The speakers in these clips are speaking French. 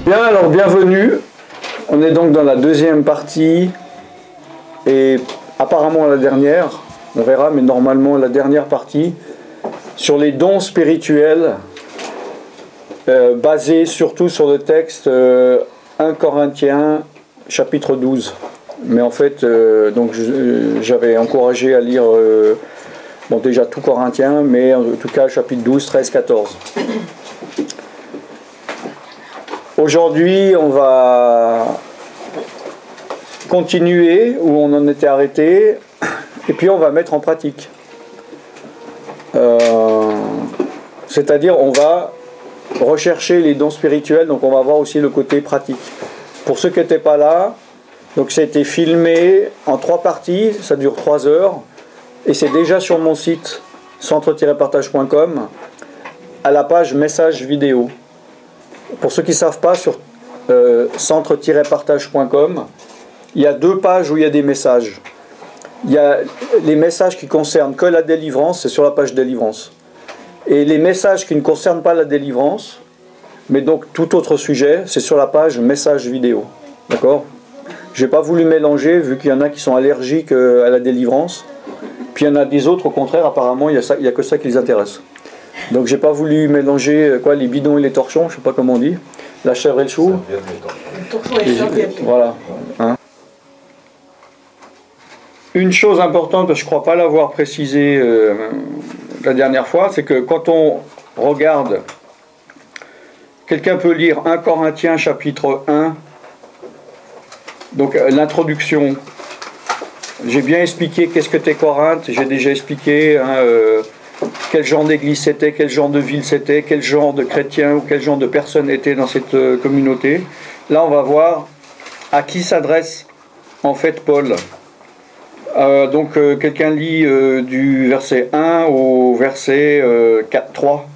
Bien, alors bienvenue. On est donc dans la deuxième partie et apparemment la dernière, on verra, mais normalement la dernière partie sur les dons spirituels basés surtout sur le texte 1 Corinthiens chapitre 12. Mais en fait, donc j'avais encouragé à lire bon, déjà tout Corinthiens, mais en tout cas chapitre 12, 13, 14. Aujourd'hui, on va continuer où on en était arrêté, et puis on va mettre en pratique. C'est-à-dire, on va rechercher les dons spirituels, donc on va voir aussi le côté pratique. Pour ceux qui n'étaient pas là, donc ça a été filmé en 3 parties, ça dure 3 heures, et c'est déjà sur mon site centre-partage.com à la page message vidéo. Pour ceux qui ne savent pas, sur centre-partage.com, il y a 2 pages où il y a des messages. Il y a les messages qui concernent que la délivrance, c'est sur la page délivrance. Et les messages qui ne concernent pas la délivrance, mais donc tout autre sujet, c'est sur la page message vidéo. D'accord ? Je n'ai pas voulu mélanger, vu qu'il y en a qui sont allergiques à la délivrance, puis il y en a des autres, au contraire, apparemment, il n'y a que ça qui les intéresse. Donc j'ai pas voulu mélanger les bidons et les torchons, je sais pas comment on dit, la chèvre et le chou. Voilà. Hein. Une chose importante, parce que je crois pas l'avoir précisé la dernière fois, c'est que quand on regarde, quelqu'un peut lire 1 Corinthiens chapitre 1, donc l'introduction. J'ai bien expliqué qu'est-ce que t'es Corinthe, j'ai déjà expliqué quel genre d'église c'était, quel genre de ville c'était, quel genre de chrétiens ou quel genre de personnes étaient dans cette communauté. Là, on va voir à qui s'adresse en fait Paul. Donc, quelqu'un lit du verset 1 au verset 3.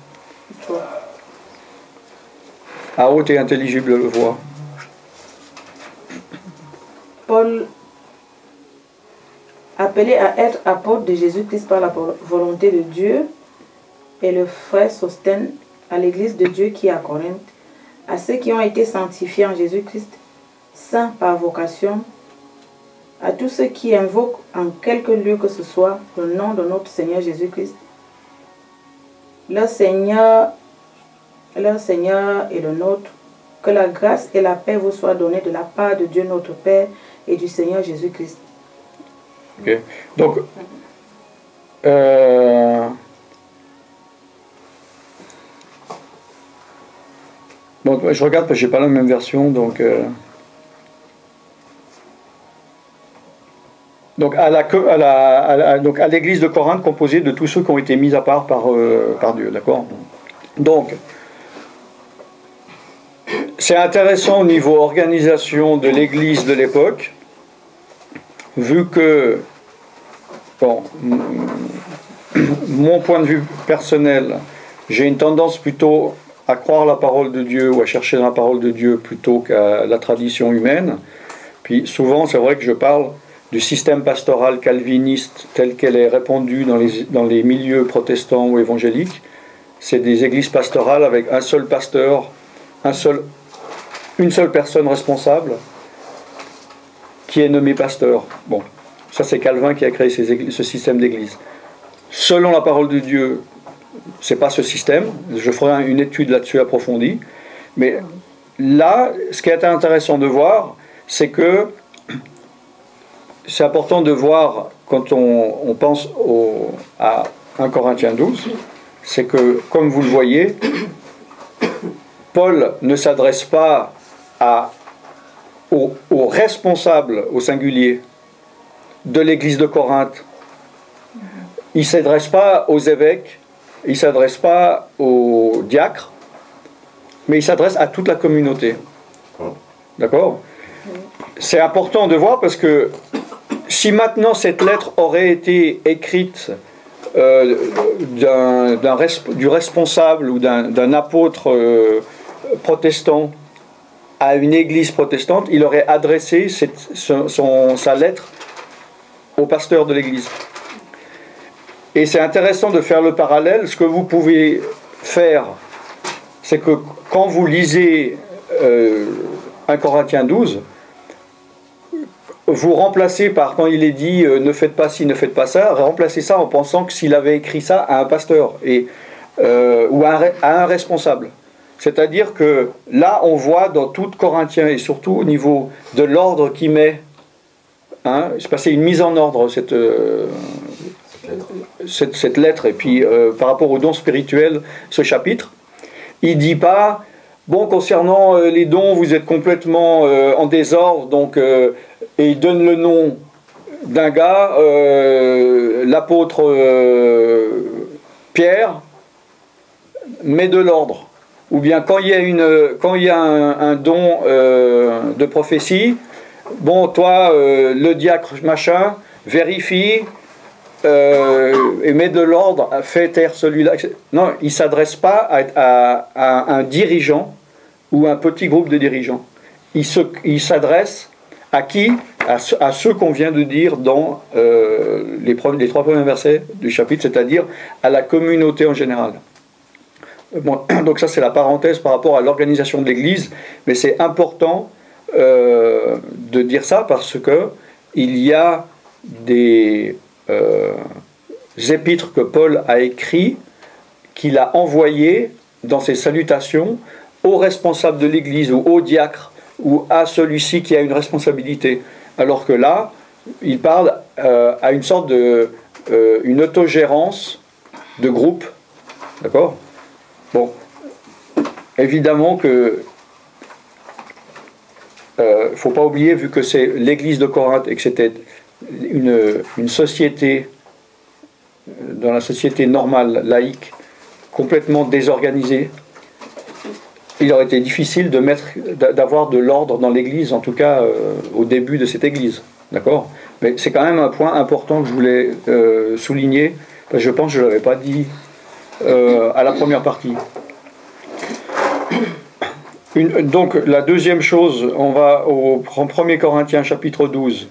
À haute et intelligible voix. Paul, appelé à être apôtre de Jésus-Christ par la volonté de Dieu, et le frère Sostène à l'église de Dieu qui est à Corinthe, à ceux qui ont été sanctifiés en Jésus-Christ, saints par vocation, à tous ceux qui invoquent en quelque lieu que ce soit le nom de notre Seigneur Jésus-Christ. Leur Seigneur et le nôtre, que la grâce et la paix vous soient données de la part de Dieu notre Père et du Seigneur Jésus-Christ. Okay. Donc, bon, je regarde parce que j'ai pas la même version, donc à l'église de Corinthe, composée de tous ceux qui ont été mis à part par Dieu, d'accord. Donc, c'est intéressant au niveau organisation de l'église de l'époque, vu que, bon, mon point de vue personnel, j'ai une tendance plutôt à croire la parole de Dieu ou à chercher dans la parole de Dieu plutôt qu'à la tradition humaine. Puis souvent, c'est vrai que je parle du système pastoral calviniste tel qu'elle est répandue dans les milieux protestants ou évangéliques. C'est des églises pastorales avec un seul pasteur, une seule personne responsable qui est nommé pasteur. Bon, ça c'est Calvin qui a créé ce système d'église. Selon la parole de Dieu, c'est pas ce système. Je ferai une étude là-dessus approfondie. Mais là, ce qui est intéressant de voir, c'est que c'est important de voir, quand on pense à 1 Corinthiens 12, c'est que, comme vous le voyez, Paul ne s'adresse pas aux responsables, au singulier, de l'église de Corinthe. Il ne s'adresse pas aux évêques, il ne s'adresse pas aux diacres, mais il s'adresse à toute la communauté. D'accord ? C'est important de voir parce que si maintenant cette lettre aurait été écrite du responsable ou d'un apôtre protestant à une église protestante, il aurait adressé sa lettre au pasteur de l'église. Et c'est intéressant de faire le parallèle. Ce que vous pouvez faire, c'est que quand vous lisez 1 Corinthiens 12, vous remplacez par, quand il est dit ne faites pas ci, ne faites pas ça, remplacez ça en pensant que s'il avait écrit ça à un pasteur ou à un responsable. C'est-à-dire que là, on voit dans tout Corinthiens, et surtout au niveau de l'ordre qu'il met, hein, c'est passé une mise en ordre, cette lettre, et puis par rapport aux dons spirituels, ce chapitre, il ne dit pas, bon, concernant les dons, vous êtes complètement en désordre, donc, et il donne le nom d'un gars, l'apôtre Pierre, met de l'ordre. Ou bien quand il y a un don de prophétie, bon, toi, le diacre machin, vérifie, et met de l'ordre, fait taire celui-là. Non, il ne s'adresse pas à un dirigeant ou un petit groupe de dirigeants. Il s'adresse à qui? À ceux qu'on vient de dire dans les 3 premiers versets du chapitre, c'est-à-dire à la communauté en général. Bon, donc ça c'est la parenthèse par rapport à l'organisation de l'Église, mais c'est important de dire ça parce que il y a des épîtres que Paul a écrits, qu'il a envoyés dans ses salutations aux responsables de l'Église ou aux diacres ou à celui-ci qui a une responsabilité. Alors que là, il parle à une sorte de une autogérance de groupe, d'accord? Bon, évidemment que faut pas oublier, vu que c'est l'église de Corinthe et que c'était une société, dans la société normale, laïque, complètement désorganisée, il aurait été difficile d'avoir de l'ordre dans l'église, en tout cas au début de cette église, d'accord? Mais c'est quand même un point important que je voulais souligner, parce que je pense que je ne l'avais pas dit à la première partie. Donc la deuxième chose, on va en 1 Corinthiens chapitre 12.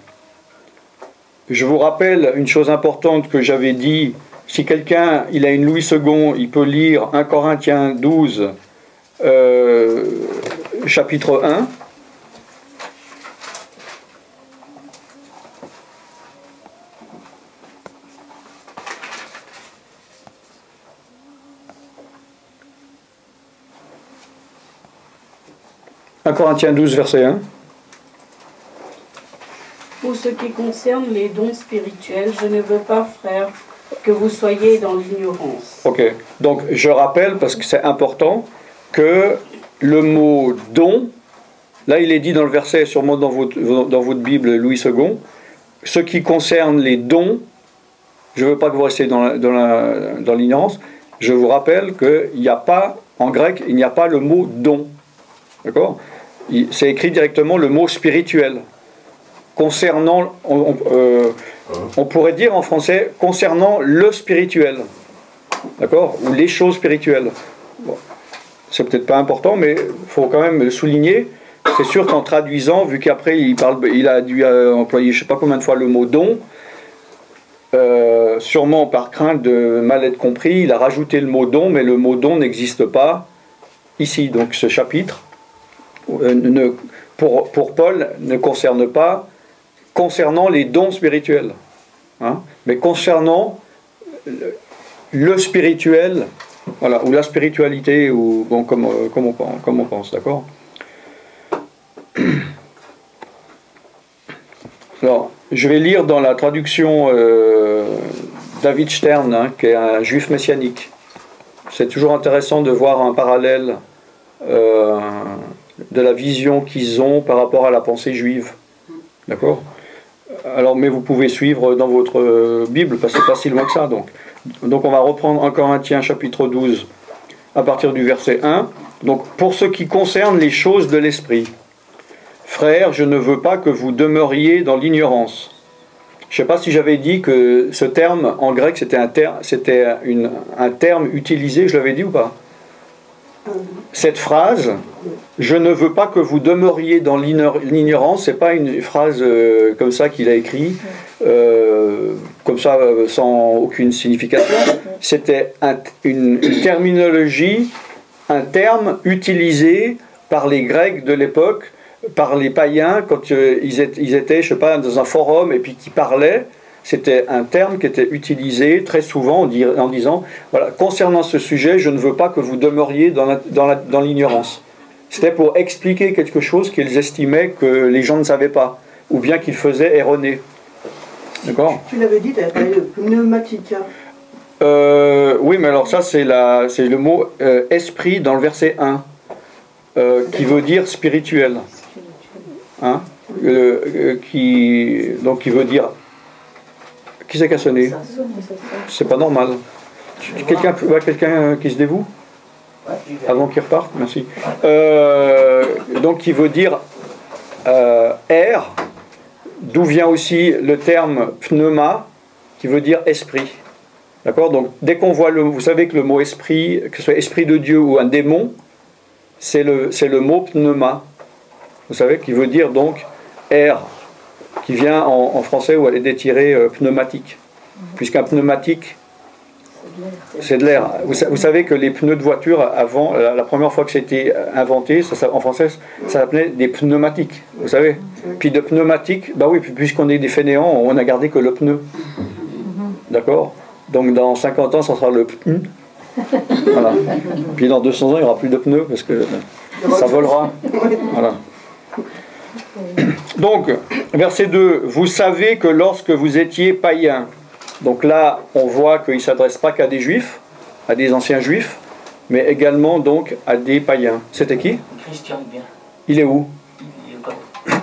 Je vous rappelle une chose importante que j'avais dit, si quelqu'un il a une Louis II, il peut lire 1 Corinthiens 12 chapitre 1. « 1 Corinthiens 12, verset 1. Pour ce qui concerne les dons spirituels, je ne veux pas, frère, que vous soyez dans l'ignorance. » Ok, donc je rappelle, parce que c'est important, que le mot « don », là il est dit dans le verset, sûrement dans votre Bible Louis II, ce qui concerne les dons, je ne veux pas que vous restiez dans l'ignorance, je vous rappelle qu'il n'y a pas, en grec, il n'y a pas le mot « don ». D'accord? C'est écrit directement le mot spirituel. Concernant, on pourrait dire en français, concernant le spirituel. D'accord? Ou les choses spirituelles. Bon. C'est peut-être pas important, mais il faut quand même le souligner. C'est sûr qu'en traduisant, vu qu'après il a dû employer je ne sais pas combien de fois le mot don, sûrement par crainte de mal être compris, il a rajouté le mot don, mais le mot don n'existe pas ici. Donc ce chapitre, pour Paul, ne concerne pas concernant les dons spirituels, hein, mais concernant le spirituel, voilà, ou la spiritualité, ou bon, comme on pense, d'accord? Alors, je vais lire dans la traduction David Stern, hein, qui est un juif messianique. C'est toujours intéressant de voir un parallèle de la vision qu'ils ont par rapport à la pensée juive. D'accord? Alors, mais vous pouvez suivre dans votre Bible, parce que c'est pas si loin que ça. Donc on va reprendre 1 Corinthiens chapitre 12, à partir du verset 1. Donc, pour ce qui concerne les choses de l'esprit, frères, je ne veux pas que vous demeuriez dans l'ignorance. Je ne sais pas si j'avais dit que ce terme, en grec, c'était un terme utilisé, je l'avais dit ou pas? Cette phrase, je ne veux pas que vous demeuriez dans l'ignorance, c'est pas une phrase comme ça qu'il a écrit, comme ça sans aucune signification. C'était une terminologie, un terme utilisé par les Grecs de l'époque, par les païens, quand ils étaient, je sais pas, dans un forum et puis qui parlaient. C'était un terme qui était utilisé très souvent en disant, voilà, concernant ce sujet, je ne veux pas que vous demeuriez dans l'ignorance. C'était pour expliquer quelque chose qu'ils estimaient que les gens ne savaient pas, ou bien qu'ils faisaient erroné. D'accord ? Tu l'avais dit, tu avais parlé de pneumatique. Oui, mais alors ça, c'est le mot esprit dans le verset 1, qui veut dire spirituel. Hein ? Donc, qui veut dire... Qui c'est qui a sonné ? C'est pas normal. Quelqu'un qui se dévoue ? Avant qu'il reparte, merci. Donc, qui veut dire air, d'où vient aussi le terme pneuma, qui veut dire esprit. D'accord ? Donc, dès qu'on voit vous savez que le mot esprit, que ce soit esprit de Dieu ou un démon, c'est le mot pneuma. Vous savez, qui veut dire donc air, qui vient en français où elle est détirée pneumatique. Puisqu'un pneumatique, c'est de l'air. Vous savez que les pneus de voiture, avant, la première fois que c'était inventé, en français, ça s'appelait des pneumatiques. Vous savez ? Puis de pneumatique, bah oui, puisqu'on est des fainéants, on a gardé que le pneu. D'accord ? Donc dans 50 ans, ça sera le pneu. Voilà. Puis dans 200 ans, il n'y aura plus de pneus parce que ça volera. Voilà. Donc, verset 2, vous savez que lorsque vous étiez païens, donc là, on voit qu'il ne s'adresse pas qu'à des juifs, à des anciens juifs, mais également donc à des païens. C'était qui ? Christian, bien. Il est où ? Il est pas...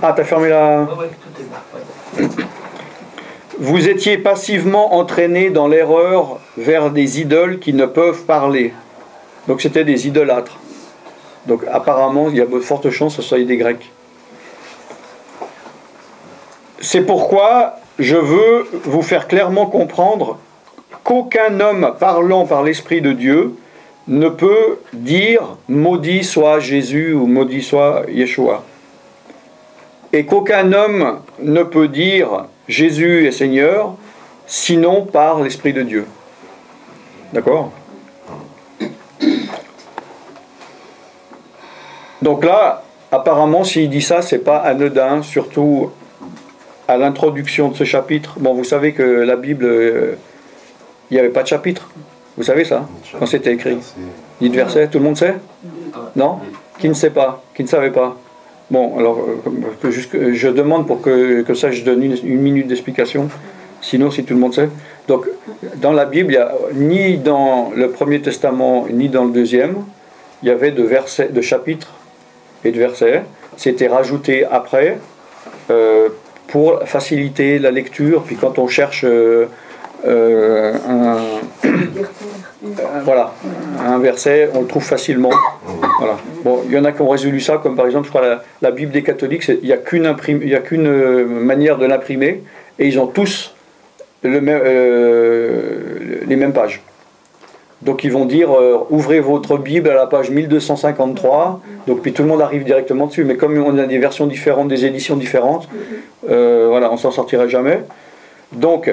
Ah, t'as fermé la... Oui, tout est là. Ouais. Vous étiez passivement entraînés dans l'erreur vers des idoles qui ne peuvent parler. Donc c'était des idolâtres. Donc apparemment, il y a de fortes chances que ce soit des Grecs. C'est pourquoi je veux vous faire clairement comprendre qu'aucun homme parlant par l'Esprit de Dieu ne peut dire « maudit soit Jésus » ou « maudit soit Yeshua ». Et qu'aucun homme ne peut dire « Jésus est Seigneur » sinon par l'Esprit de Dieu. D'accord ? Donc là, apparemment, s'il dit ça, c'est pas anodin, surtout à l'introduction de ce chapitre. Bon, vous savez que la Bible, il n'y avait pas de chapitre. Vous savez ça, quand c'était écrit. Ni de verset, tout le monde sait ? Non ? Qui ne sait pas ? Qui ne savait pas ? Bon, alors, je demande pour que ça, je donne une minute d'explication. Sinon, si tout le monde sait. Donc, dans la Bible, il y a, ni dans le Premier Testament, ni dans le Deuxième, il y avait de chapitres et de versets. C'était rajouté après pour faciliter la lecture. Puis quand on cherche un verset, on le trouve facilement. Voilà. Bon, il y en a qui ont résolu ça, comme par exemple, je crois, la Bible des catholiques, il n'y a qu'une manière de l'imprimer, et ils ont tous les mêmes pages. Donc ils vont dire ouvrez votre Bible à la page 1253, donc puis tout le monde arrive directement dessus, mais comme on a des versions différentes, des éditions différentes, voilà, on s'en sortira jamais. Donc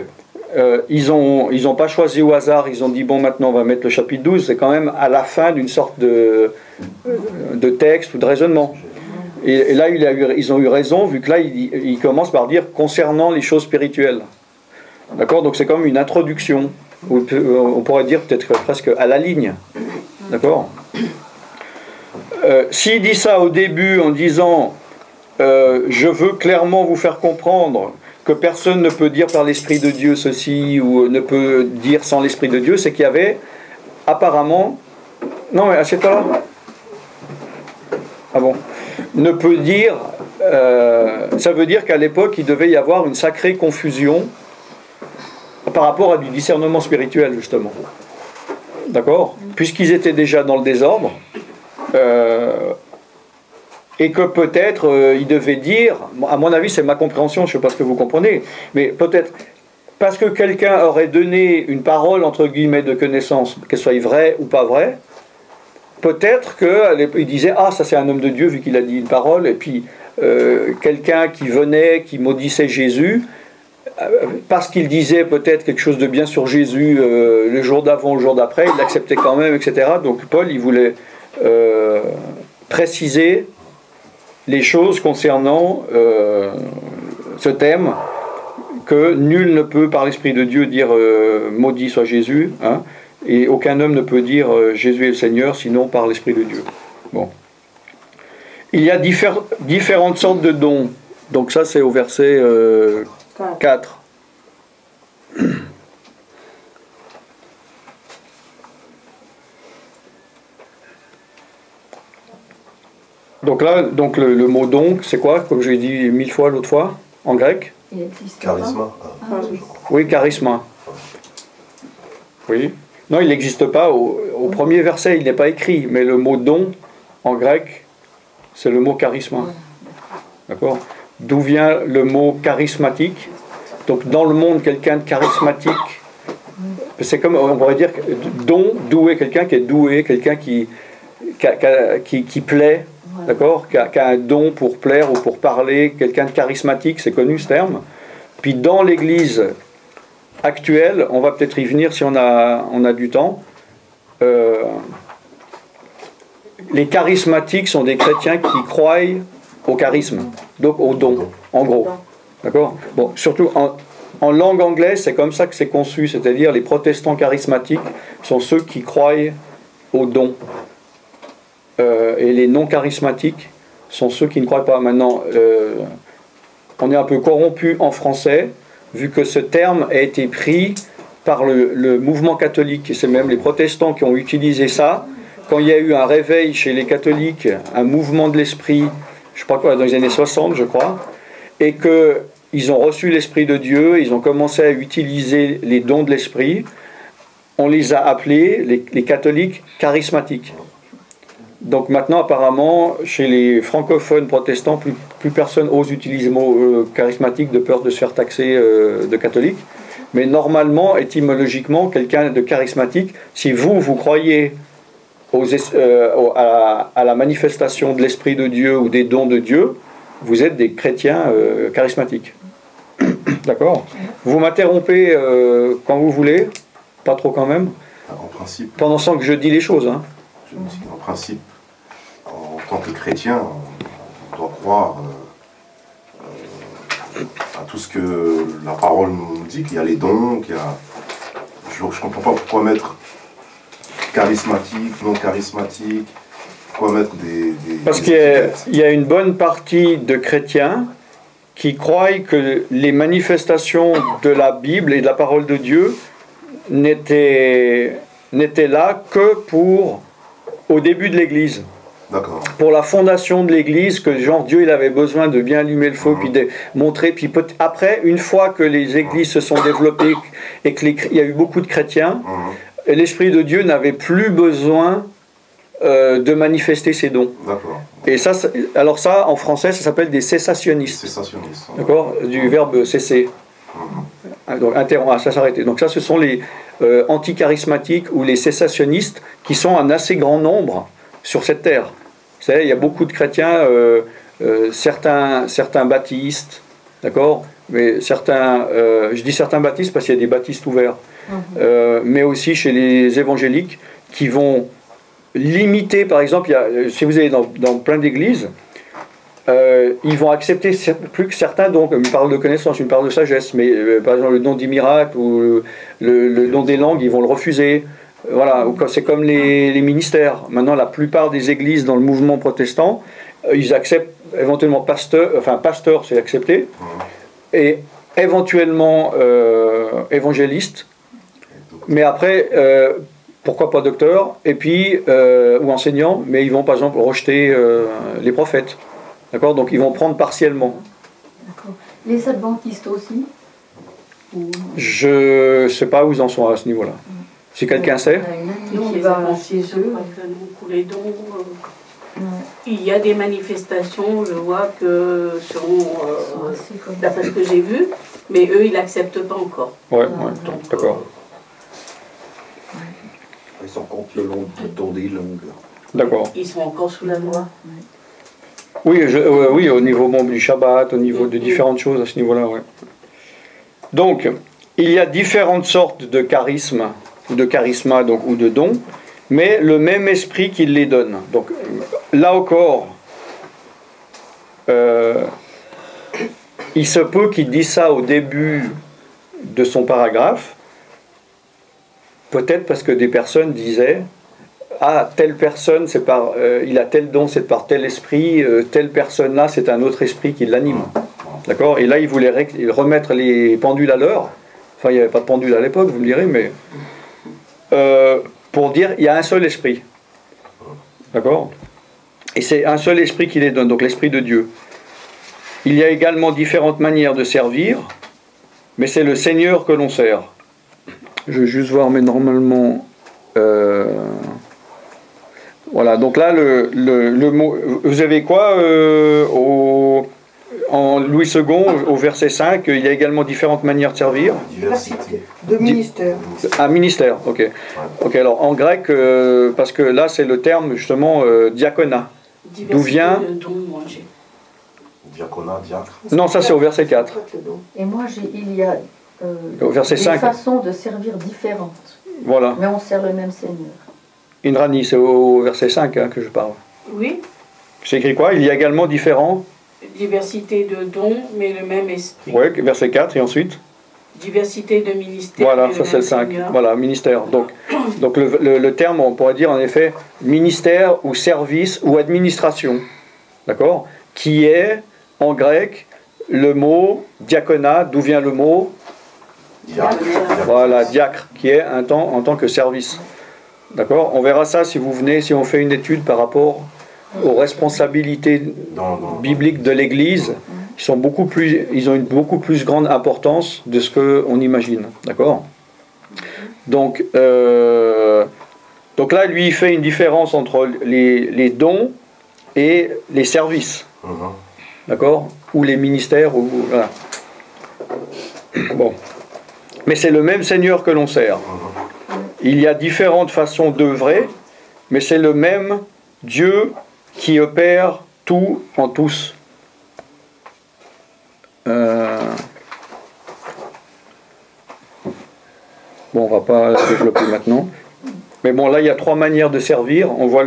ils ont pas choisi au hasard, ils ont dit bon, maintenant on va mettre le chapitre 12, c'est quand même à la fin d'une sorte de texte ou de raisonnement. Et là ils ont eu raison, vu que là il commence par dire concernant les choses spirituelles. D'accord, donc c'est comme une introduction. On pourrait dire peut-être presque à la ligne. D'accord ? S'il dit ça au début en disant je veux clairement vous faire comprendre que personne ne peut dire par l'Esprit de Dieu ceci ou ne peut dire sans l'Esprit de Dieu, c'est qu'il y avait apparemment... Non, mais assieds-toi là. Ah bon ? Ne peut dire... ça veut dire qu'à l'époque, il devait y avoir une sacrée confusion par rapport à du discernement spirituel, justement. D'accord ? Puisqu'ils étaient déjà dans le désordre, et que peut-être ils devaient dire, à mon avis c'est ma compréhension, je ne sais pas ce que vous comprenez, mais peut-être parce que quelqu'un aurait donné une parole entre guillemets de connaissance, qu'elle soit vraie ou pas vraie, peut-être qu'il disait ah ça c'est un homme de Dieu vu qu'il a dit une parole, et puis quelqu'un qui venait, qui maudissait Jésus, parce qu'il disait peut-être quelque chose de bien sur Jésus le jour d'avant, le jour d'après, il l'acceptait quand même, etc. Donc Paul il voulait préciser les choses concernant ce thème, que nul ne peut par l'Esprit de Dieu dire maudit soit Jésus, hein, et aucun homme ne peut dire Jésus est le Seigneur sinon par l'Esprit de Dieu. Bon. Il y a différentes sortes de dons. Donc ça c'est au verset 4. Donc là, le mot don, c'est quoi, comme je l'ai dit 1000 fois l'autre fois, en grec? Il existe Charisma. Oui, charisma. Oui. Non, il n'existe pas. Au premier verset, il n'est pas écrit, mais le mot don, en grec, c'est le mot charisma. D'accord? D'où vient le mot charismatique? Donc, dans le monde, quelqu'un de charismatique, c'est comme, on pourrait dire, don, doué, quelqu'un qui est doué, quelqu'un qui plaît. D'accord, qui a un don pour plaire ou pour parler, quelqu'un de charismatique, c'est connu ce terme. Puis dans l'Église actuelle, on va peut-être y venir si on a du temps, les charismatiques sont des chrétiens qui croient au charisme, donc au don, en gros. D'accord? Bon, surtout en langue anglaise, c'est comme ça que c'est conçu, c'est-à-dire les protestants charismatiques sont ceux qui croient au don. Et les non charismatiques sont ceux qui ne croient pas. Maintenant, on est un peu corrompu en français, vu que ce terme a été pris par le mouvement catholique, et c'est même les protestants qui ont utilisé ça. Quand il y a eu un réveil chez les catholiques, un mouvement de l'esprit, je sais pas quoi, dans les années 60, je crois, et qu'ils ont reçu l'Esprit de Dieu, ils ont commencé à utiliser les dons de l'Esprit, on les a appelés, les catholiques, charismatiques. Donc maintenant, apparemment, chez les francophones protestants, plus personne ose utiliser le mot charismatique de peur de se faire taxer de catholique. Mais normalement, étymologiquement, quelqu'un de charismatique, si vous croyez à la manifestation de l'Esprit de Dieu ou des dons de Dieu, vous êtes des chrétiens charismatiques. D'accord? Vous m'interrompez quand vous voulez, pas trop quand même. En principe. Pendant ce temps que je dis les choses. Hein. Je me dis qu'en principe, en tant que chrétien, on doit croire à tout ce que la parole nous dit, qu'il y a les dons, qu'il y a... Je ne comprends pas pourquoi mettre charismatique, non charismatique, pourquoi mettre des Parce qu'il y a une bonne partie de chrétiens qui croient que les manifestations de la Bible et de la parole de Dieu n'étaient là que au début de l'Église. D'accord. Pour la fondation de l'Église, que genre Dieu il avait besoin de bien allumer le feu, puis de montrer, puis après, une fois que les églises se sont développées et qu'il y a eu beaucoup de chrétiens, l'Esprit de Dieu n'avait plus besoin de manifester ses dons. D'accord. Et ça, alors ça, en français, ça s'appelle des cessationnistes. Cessationnistes. D'accord? Du verbe cesser. Donc interrompre, ça s'arrêter. Donc ça, ce sont les anticharismatiques ou les cessationnistes qui sont un assez grand nombre sur cette terre. Vous savez, il y a beaucoup de chrétiens, certains baptistes, d'accord? Mais certains, je dis certains baptistes parce qu'il y a des baptistes ouverts, mais aussi chez les évangéliques qui vont limiter, par exemple, si vous allez dans plein d'églises, ils vont accepter plus que certains dons, comme une parole de connaissance, une parole de sagesse, mais par exemple le don des miracles ou le don des langues, ils vont le refuser. Voilà, c'est comme les ministères. Maintenant, la plupart des églises dans le mouvement protestant, ils acceptent éventuellement pasteur, c'est accepté, et éventuellement évangéliste, mais après, pourquoi pas docteur, et puis, ou enseignant, mais ils vont par exemple rejeter les prophètes. D'accord? Donc ils vont prendre partiellement. D'accord. Les adventistes aussi? Je ne sais pas où ils en sont à ce niveau-là. Si quelqu'un sait. Non, les adventistes, pour les dons, il y a des manifestations, je vois que d'après ce que j'ai vu, mais eux, ils n'acceptent pas encore. Ouais, d'accord. Ils sont contre le don des langues. D'accord. Ils sont encore sous la loi. Oui, oui, au niveau du Shabbat, au niveau de différentes choses à ce niveau-là, ouais. Donc, il y a différentes sortes de charismes, ou de charisma, donc, ou de dons, mais le même esprit qui les donne. Donc, là encore, il se peut qu'il dise ça au début de son paragraphe, peut-être parce que des personnes disaient ah, telle personne, c'est par, il a tel don, c'est par tel esprit, telle personne-là, c'est un autre esprit qui l'anime. D'accord? Et là, il voulait remettre les pendules à l'heure. Enfin, il n'y avait pas de pendule à l'époque, vous me direz, mais pour dire il y a un seul esprit. D'accord? Et c'est un seul esprit qui les donne, donc l'esprit de Dieu. Il y a également différentes manières de servir, mais c'est le Seigneur que l'on sert. Je vais juste voir, mais normalement... Voilà, donc là, le mot... Vous avez quoi en Louis II, au verset 5, il y a également différentes manières de servir. Diversité. De ministère. Un ministère, ok. Ok, alors en grec, parce que là, c'est le terme, justement, diaconat. D'où vient... Diaconat, diacre. Non, ça c'est au verset 4. Et moi, il y a Au verset des 5. façons de servir différentes. Voilà. Mais on sert le même Seigneur. Indrani, c'est au verset 5 hein, que je parle. Oui. C'est écrit quoi? Il y a également différents... Diversité de dons, mais le même esprit. Oui, verset 4, et ensuite? Diversité de ministères. Voilà, mais ça le c'est le même 5. Seigneur. Voilà, ministère. Donc le terme, on pourrait dire en effet ministère ou service ou administration. D'accord? Qui est en grec le mot diaconat, d'où vient le mot? Diacre. Voilà, diacre, qui est en tant que service. D'accord? On verra ça si vous venez, si on fait une étude par rapport aux responsabilités bibliques de l'Église. Ils ont une beaucoup plus grande importance de ce qu'on imagine. D'accord? Donc là, lui, il fait une différence entre les dons et les services. D'accord? Ou les ministères. Voilà. Bon. Mais c'est le même Seigneur que l'on sert. Il y a différentes façons d'œuvrer, mais c'est le même Dieu qui opère tout en tous. Bon, on va pas développer maintenant. Mais bon, là, il y a trois manières de servir. On voit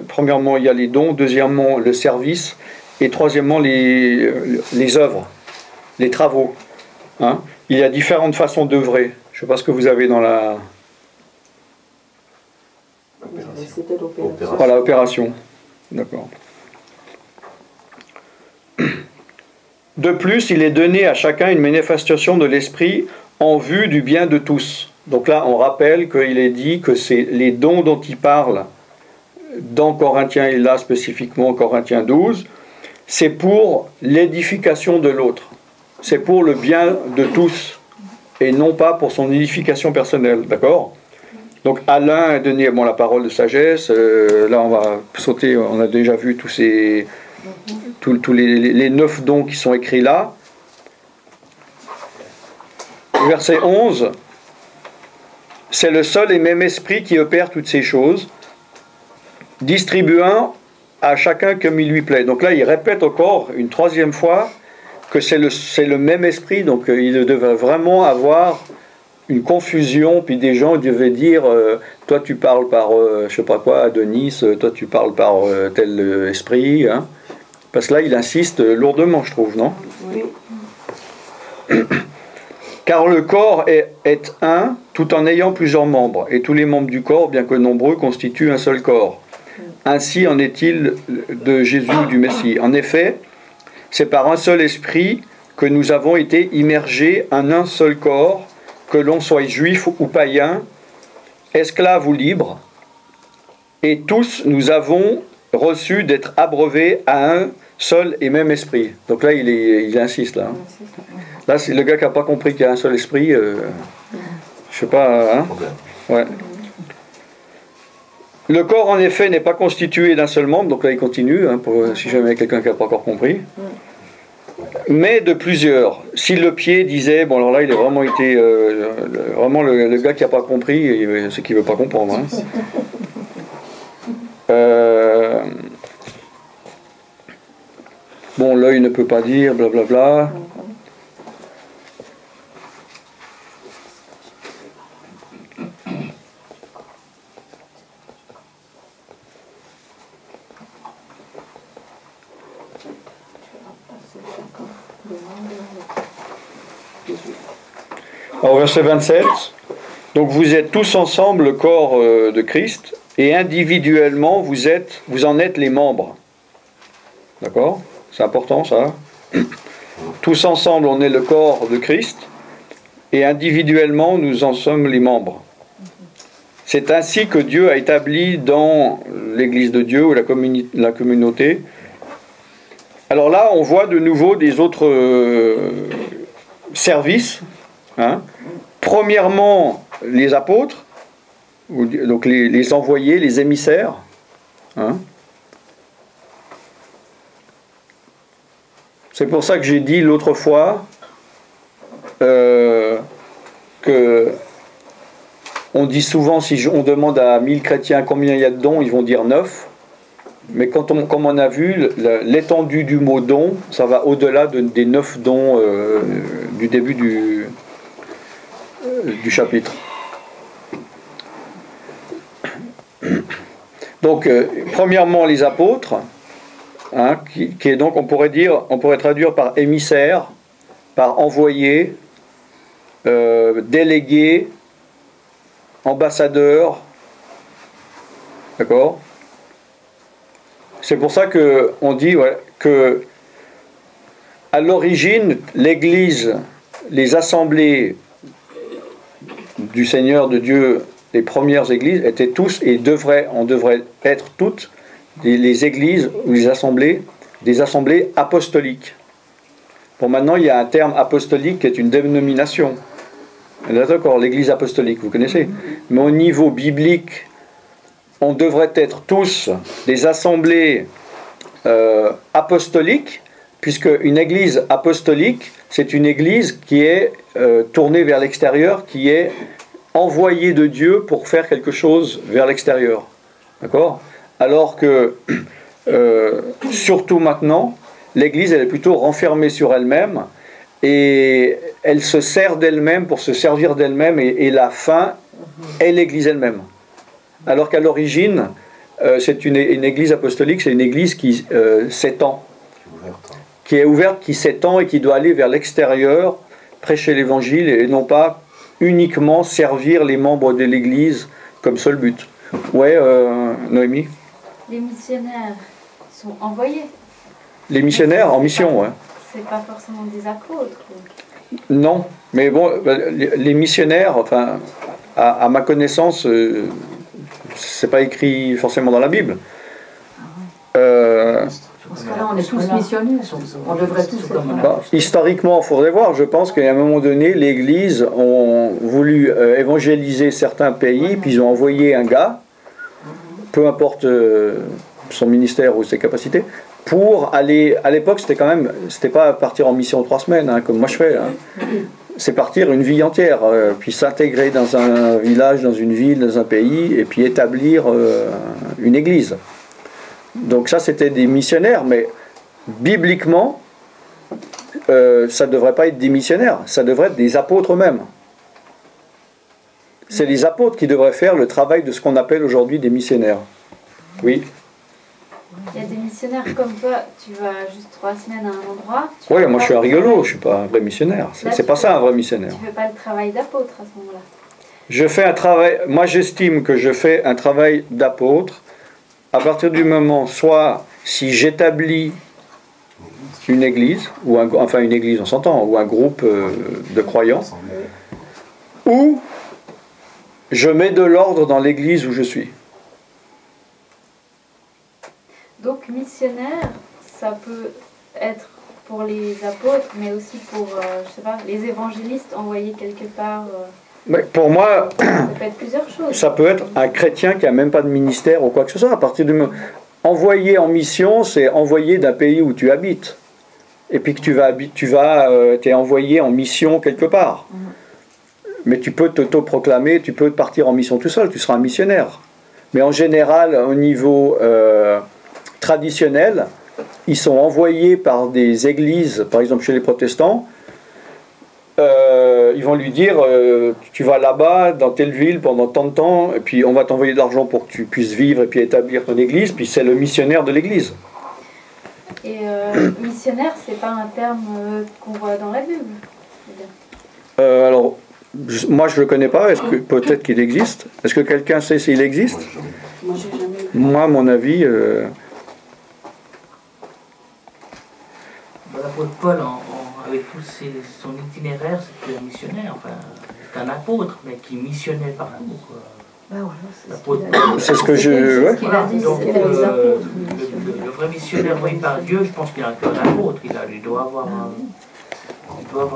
premièrement, il y a les dons, deuxièmement, le service, et troisièmement, les œuvres, les travaux. Hein? Il y a différentes façons d'œuvrer. Je ne sais pas ce que vous avez dans la... C'était l'opération. Voilà, opération. D'accord. De plus, il est donné à chacun une manifestation de l'esprit en vue du bien de tous. Donc là, on rappelle qu'il est dit que c'est les dons dont il parle dans Corinthiens, et là spécifiquement Corinthiens 12, c'est pour l'édification de l'autre. C'est pour le bien de tous, et non pas pour son édification personnelle. D'accord ? Donc à l'un est donné la parole de sagesse, là on va sauter, on a déjà vu tous les 9 dons qui sont écrits là. Verset 11, c'est le seul et même esprit qui opère toutes ces choses, distribuant à chacun comme il lui plaît. Donc là il répète encore une troisième fois que c'est le même esprit, donc il devait vraiment avoir une confusion, puis des gens devaient dire toi tu parles par je sais pas quoi Adonis, toi tu parles par tel esprit, hein. Parce que là il insiste lourdement, je trouve, non? Oui. Car le corps est un tout en ayant plusieurs membres, et tous les membres du corps, bien que nombreux, constituent un seul corps. Ainsi en est-il de Jésus, du Messie. En effet, c'est par un seul esprit que nous avons été immergés en un seul corps, que l'on soit juif ou païen, esclave ou libre, et tous nous avons reçu d'être abreuvés à un seul et même esprit. Donc là, il insiste. Là, c'est le gars qui n'a pas compris qu'il y a un seul esprit. Je sais pas. Hein? Ouais. Le corps, en effet, n'est pas constitué d'un seul membre. Donc là, il continue, hein, si jamais il y a quelqu'un qui n'a pas encore compris. Mais de plusieurs. Si le pied disait, bon alors là il a vraiment été, vraiment le gars qui n'a pas compris, c'est qu'il ne veut pas comprendre. Hein. Bon, l'œil ne peut pas dire, blablabla. Alors, verset 27. Donc vous êtes tous ensemble le corps de Christ et individuellement vous en êtes les membres. D'accord? C'est important ça. Tous ensemble on est le corps de Christ et individuellement nous en sommes les membres. C'est ainsi que Dieu a établi dans l'Église de Dieu ou la communauté. Alors là on voit de nouveau des autres services. Hein. Premièrement, les apôtres, donc les envoyés, les émissaires. Hein. C'est pour ça que j'ai dit l'autre fois que on dit souvent, si on demande à 1000 chrétiens combien il y a de dons, ils vont dire 9. Mais comme on a vu, l'étendue du mot don, ça va au-delà des 9 dons du début du chapitre. Donc, premièrement, les apôtres, hein, qui est donc, on pourrait traduire par émissaire, par envoyé, délégué, ambassadeur, d'accord? C'est pour ça que on dit que à l'origine, l'Église, les assemblées du Seigneur de Dieu, les premières églises étaient tous et on devrait être toutes les églises ou les assemblées, des assemblées apostoliques. Bon, maintenant il y a un terme apostolique qui est une dénomination. D'accord, l'église apostolique, vous connaissez. Mais au niveau biblique, on devrait être tous des assemblées apostoliques, puisque une église apostolique, c'est une église qui est tournée vers l'extérieur, qui est envoyée de Dieu pour faire quelque chose vers l'extérieur. D'accord? Alors que, surtout maintenant, l'église elle est plutôt renfermée sur elle-même, et elle se sert d'elle-même pour se servir d'elle-même, et la fin est l'église elle-même. Alors qu'à l'origine, c'est une église apostolique, c'est une église qui s'étend, qui est ouverte, qui s'étend et qui doit aller vers l'extérieur, prêcher l'évangile et non pas uniquement servir les membres de l'église comme seul but. Ouais, Noémie? Les missionnaires sont envoyés. Les missionnaires en mission, ouais. C'est pas forcément des apôtres. Non, mais bon, les missionnaires, enfin, à ma connaissance, c'est pas écrit forcément dans la Bible. Parce que là, on est tous missionnaires. On devrait tous être. Historiquement, il faudrait voir. Je pense qu'à un moment donné, l'Église ont voulu évangéliser certains pays, puis ils ont envoyé un gars, peu importe son ministère ou ses capacités, pour aller. À l'époque, c'était pas partir en mission 3 semaines, hein, comme moi je fais. Hein. C'est partir une vie entière, puis s'intégrer dans un village, dans une ville, dans un pays, et puis établir une église. Donc ça, c'était des missionnaires, mais bibliquement, ça ne devrait pas être des missionnaires, ça devrait être des apôtres eux-mêmes. C'est les apôtres qui devraient faire le travail de ce qu'on appelle aujourd'hui des missionnaires. Oui. Il y a des missionnaires comme toi, tu vas juste 3 semaines à un endroit. Oui, moi je suis un rigolo, je ne suis pas un vrai missionnaire. C'est pas ça un vrai missionnaire. Tu ne fais pas le travail d'apôtre à ce moment-là. Je fais un travail, moi j'estime que je fais un travail d'apôtre à partir du moment, soit si j'établis une église, ou enfin une église on s'entend, ou un groupe de croyants, ou je mets de l'ordre dans l'église où je suis. Donc missionnaire, ça peut être pour les apôtres, mais aussi pour, je sais pas, les évangélistes envoyés quelque part. Mais pour moi, ça peut être plusieurs choses. Ça peut être un chrétien qui n'a même pas de ministère ou quoi que ce soit. À partir du moment envoyé en mission, c'est envoyé d'un pays où tu habites. Et puis que tu es envoyé en mission quelque part. Mais tu peux t'auto-proclamer, tu peux partir en mission tout seul, tu seras un missionnaire. Mais en général, au niveau traditionnel, ils sont envoyés par des églises, par exemple chez les protestants. Ils vont lui dire tu vas là-bas dans telle ville pendant tant de temps et puis on va t'envoyer de l'argent pour que tu puisses vivre et puis établir ton église, puis c'est le missionnaire de l'église. Et missionnaire, c'est pas un terme qu'on voit dans la Bible. Alors, moi je le connais pas. Est-ce que peut-être qu'il existe? Est-ce que quelqu'un sait s'il existe? Moi, j'ai jamais vu. Moi, à mon avis. L'apôtre Paul, avec tout son itinéraire, c'était un missionnaire, enfin, c'était un apôtre, mais qui missionnait partout. C'est ce que je. Ouais. Voilà, donc, le vrai missionnaire envoyé par Dieu, je pense qu'il a un cœur d'apôtre. Il doit avoir un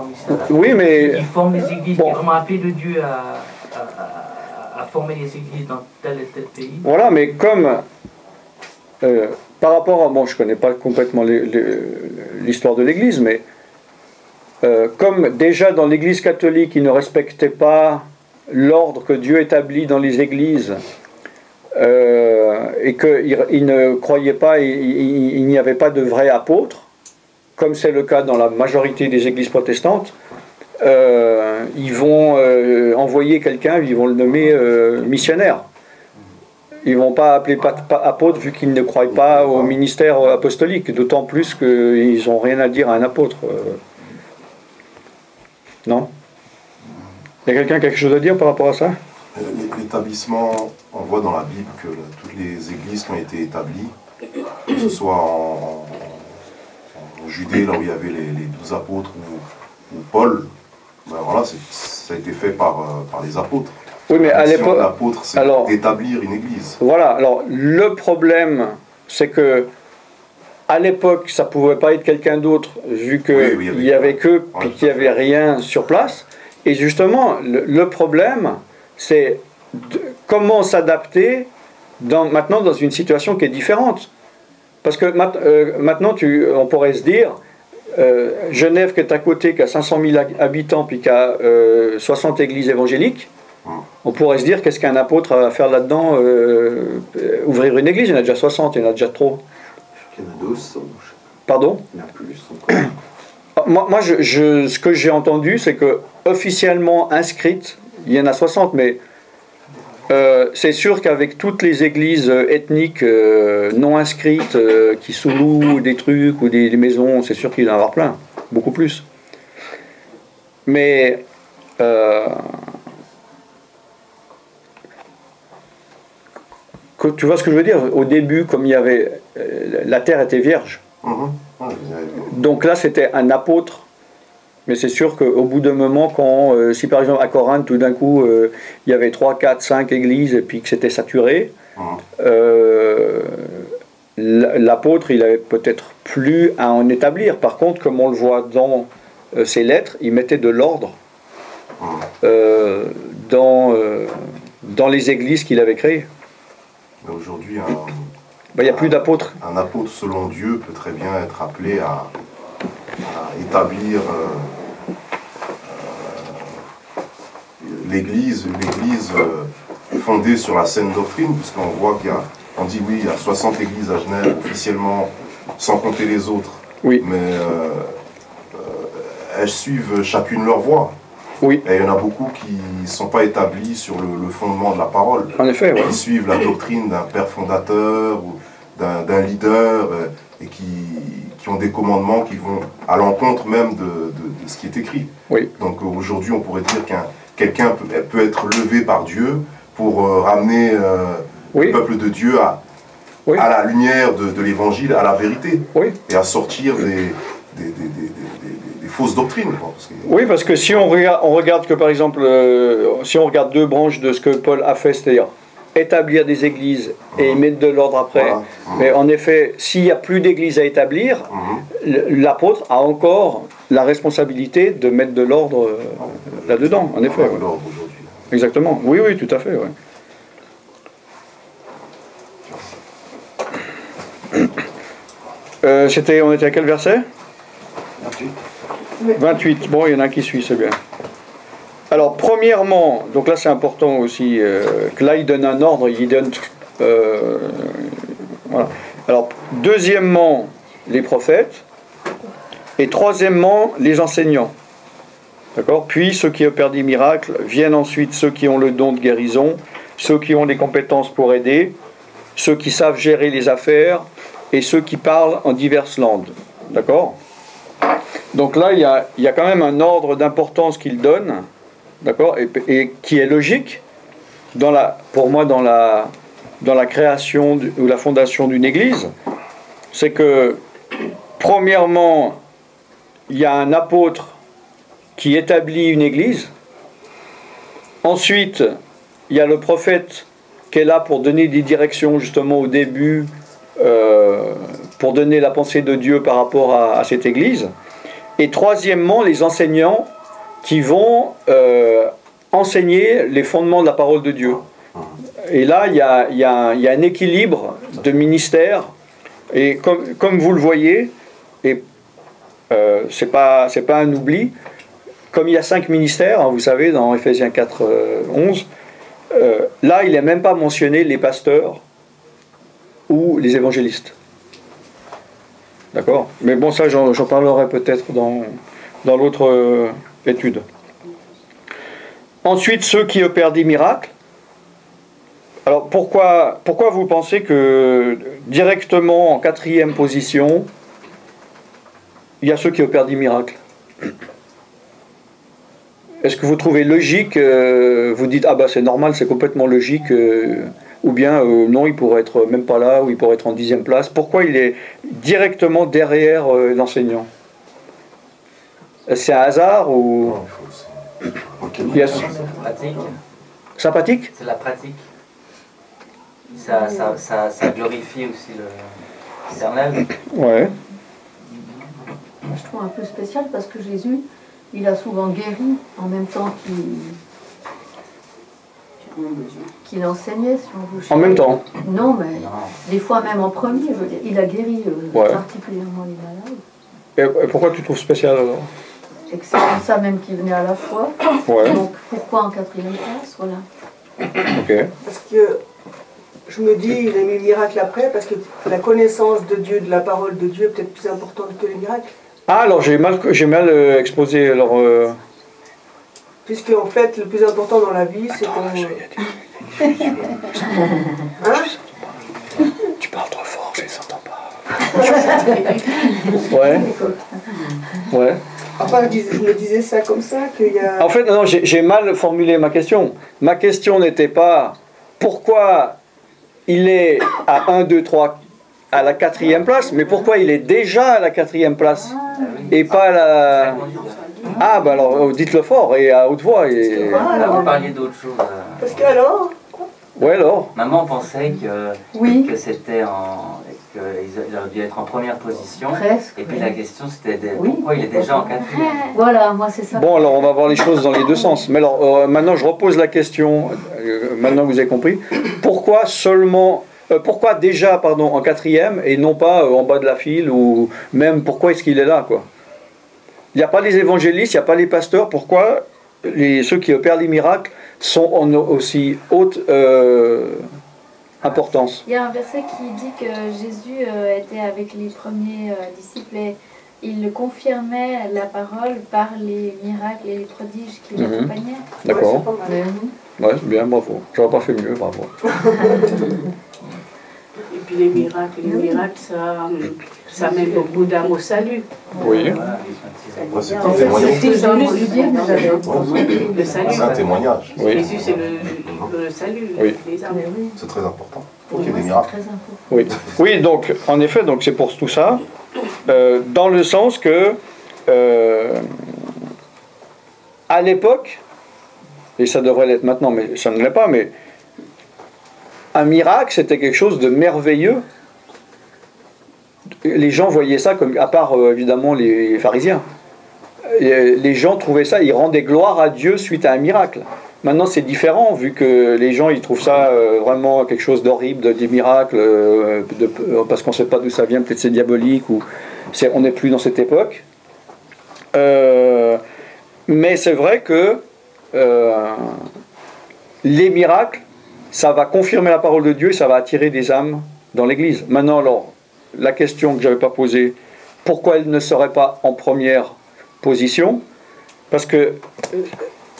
mystère d'apôtre. Oui, mais. Il forme les églises, qui est vraiment appelé de Dieu à former les églises dans tel et tel pays. Voilà, mais comme. Par rapport à. Bon, je ne connais pas complètement l'histoire de l'Église, mais. Comme déjà dans l'Église catholique, ils ne respectaient pas l'ordre que Dieu établit dans les églises et qu'ils ne croyaient pas, il n'y avait pas de vrais apôtres, comme c'est le cas dans la majorité des églises protestantes, ils vont envoyer quelqu'un, ils vont le nommer missionnaire. Ils ne vont pas appeler apôtre vu qu'ils ne croient pas au ministère apostolique, d'autant plus qu'ils n'ont rien à dire à un apôtre. Non? Il y a quelqu'un qui a quelque chose à dire par rapport à ça? L'établissement, on voit dans la Bible que toutes les églises qui ont été établies, que ce soit en Judée, là où il y avait les 12 apôtres, ou Paul, ben voilà, ça a été fait par les apôtres. Oui, mais à l'époque, l'apôtre, c'est d'établir une église. Voilà, alors le problème, c'est que à l'époque, ça ne pouvait pas être quelqu'un d'autre, vu qu'il n'y avait qu'eux, puis qu'il n'y avait rien sur place. Et justement, le problème, c'est comment s'adapter maintenant dans une situation qui est différente. Parce que maintenant, on pourrait se dire, Genève qui est à côté, qui a 500 000 habitants, puis qui a 60 églises évangéliques, on pourrait se dire, qu'est-ce qu'un apôtre a à faire là-dedans? Ouvrir une église, il y en a déjà 60, il y en a déjà trop. Il y en a 200. Pardon? Il y en a plus encore. Moi, ce que j'ai entendu, c'est que officiellement inscrites, il y en a 60, mais c'est sûr qu'avec toutes les églises ethniques non inscrites qui sous-louent des trucs ou des maisons, c'est sûr qu'il va y en avoir plein, beaucoup plus. Mais tu vois ce que je veux dire? Au début, comme il y avait, la terre était vierge. Donc là, c'était un apôtre. Mais c'est sûr qu'au bout d'un moment, si par exemple à Corinthe, tout d'un coup, il y avait 3, 4, 5 églises et puis que c'était saturé, l'apôtre, il avait peut-être plus à en établir. Par contre, comme on le voit dans ses lettres, il mettait de l'ordre dans les églises qu'il avait créées. Mais aujourd'hui, il n'y a plus d'apôtres. Un apôtre, selon Dieu, peut très bien être appelé à établir l'Église fondée sur la saine doctrine, puisqu'on voit on dit oui, il y a 60 églises à Genève officiellement, sans compter les autres. Oui. Mais elles suivent chacune leur voie. Oui. Et il y en a beaucoup qui ne sont pas établis sur le fondement de la parole. En effet, oui. Ils suivent la doctrine d'un père fondateur ou d'un leader et qui ont des commandements qui vont à l'encontre même de ce qui est écrit. Oui. Donc aujourd'hui, on pourrait dire quelqu'un peut être levé par Dieu pour ramener le peuple de Dieu à la lumière de l'évangile, à la vérité, et à sortir des fausses doctrines. Oui, parce que si on regarde que par exemple, si on regarde deux branches de ce que Paul a fait, c'est-à-dire établir des églises et mettre de l'ordre après. Voilà. Mais en effet, s'il n'y a plus d'églises à établir, l'apôtre a encore la responsabilité de mettre de l'ordre là-dedans, en effet. Exactement. Oui, oui, tout à fait. On était à quel verset? 28. Bon, il y en a un qui suit, c'est bien. Alors, premièrement, donc là c'est important aussi, que là il donne un ordre, il donne... voilà. Alors, deuxièmement, les prophètes, et troisièmement, les enseignants. D'accord? Puis ceux qui opèrent des miracles, viennent ensuite ceux qui ont le don de guérison, ceux qui ont les compétences pour aider, ceux qui savent gérer les affaires, et ceux qui parlent en diverses langues. D'accord? Donc là, il y a quand même un ordre d'importance qu'il donne, d'accord, et qui est logique, pour moi, dans la création ou la fondation d'une église. C'est que, premièrement, il y a un apôtre qui établit une église. Ensuite, il y a le prophète qui est là pour donner des directions, justement, au début, pour donner la pensée de Dieu par rapport à cette église. Et troisièmement, les enseignants qui vont enseigner les fondements de la parole de Dieu. Et là, il y a un équilibre de ministères. Et comme vous le voyez, et c'est pas un oubli, comme il y a 5 ministères, hein, vous savez, dans Ephésiens 4, 11, là, il n'est même pas mentionné les pasteurs ou les évangélistes. D'accord? Mais bon, ça, j'en parlerai peut-être dans l'autre étude. Ensuite, ceux qui opèrent des miracles. Alors, pourquoi vous pensez que directement en 4e position, il y a ceux qui opèrent des miracles? Est-ce que vous trouvez logique, vous dites, ah bah c'est normal, c'est complètement logique, ou bien non, il pourrait être même pas là, ou il pourrait être en 10e place. Pourquoi il est directement derrière l'enseignant? C'est un hasard ou... C'est pratique. Sympathique? C'est la pratique. Ça glorifie aussi l'éternel. Ouais. Je trouve un peu spécial parce que Jésus, il a souvent guéri en même temps qu'il enseignait, si on veut. En même temps? Non, mais des fois même en premier, je veux dire. Il a guéri particulièrement les malades. Et pourquoi tu trouves spécial alors? Et que c'est comme ça même qu'il venait à la fois. Ouais. Donc pourquoi en 4e place? Voilà. Ok. Parce que je me dis, il a mis le miracle après, parce que la connaissance de Dieu, de la parole de Dieu, est peut-être plus importante que les miracles. Ah, alors j'ai mal exposé. Alors, Puisque en fait, le plus important dans la vie, c'est qu'on... Hein? Tu parles trop fort, je les entends pas. Ouais. Ouais. Enfin, je me disais ça comme ça, qu'il y a... En fait, non, j'ai mal formulé ma question. Ma question n'était pas pourquoi il est à 1, 2, 3 à la 4e place, mais pourquoi il est déjà à la 4e place et pas à la... Ah, bah alors dites-le fort et à haute voix. Et... Vous parliez d'autre chose. Parce que alors... Ouais, alors Maman pensait que c'était qu'il aurait dû être en première position. Presque. Et puis la question c'était pourquoi il est déjà en 4e. Voilà, moi c'est ça. Bon, alors on va voir les choses dans les deux sens. Mais alors maintenant je repose la question, maintenant que vous avez compris, pourquoi déjà en 4e et non pas en bas de la file, ou même pourquoi est-ce qu'il est là, quoi? Il n'y a pas les évangélistes, il n'y a pas les pasteurs, pourquoi ceux qui opèrent les miracles sont en aussi haute importance? Il y a un verset qui dit que Jésus était avec les premiers disciples et il confirmait la parole par les miracles et les prodiges qui l'accompagnaient. D'accord. Ouais, c'est bien, bravo. J'aurais pas fait mieux, bravo. Et puis les miracles, ça mène beaucoup d'âmes au salut. Oui. C'est un témoignage. Le salut. C'est un témoignage. Oui. Jésus, c'est le salut des âmes. C'est très important. Il y a des miracles. Oui. Oui, donc, en effet, donc c'est pour tout ça, dans le sens que, à l'époque, et ça devrait l'être maintenant, mais ça ne l'est pas, mais un miracle, c'était quelque chose de merveilleux. Les gens voyaient ça comme, à part évidemment les pharisiens, les gens trouvaient ça, ils rendaient gloire à Dieu suite à un miracle. Maintenant c'est différent, vu que les gens ils trouvent ça vraiment quelque chose d'horrible, des miracles, parce qu'on ne sait pas d'où ça vient, peut-être c'est diabolique, ou on n'est plus dans cette époque. Mais c'est vrai que les miracles, ça va confirmer la parole de Dieu et ça va attirer des âmes dans l'Église. Maintenant, alors, la question que je n'avais pas posée, pourquoi elle ne serait pas en première position? Parce que